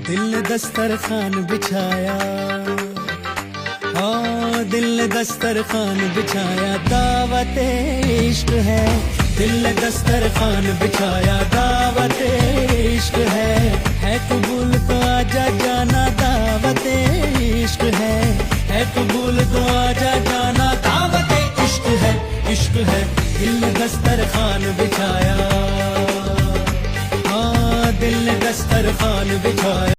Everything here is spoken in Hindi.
दिल ने दस्तरखान बिछाया, हाँ दिल ने दस्तरखान बिछाया, दावत इश्क है। दिल ने दस्तरखान बिछाया, दावत इश्क है कबूल तो आजा जाना, दावत इश्क है कबूल तो आजा जाना, दावत इश्क है, इश्क है। दिल ने दस्तरखान बिछाया, हाँ दिल ने दस्तरखान बिछाया।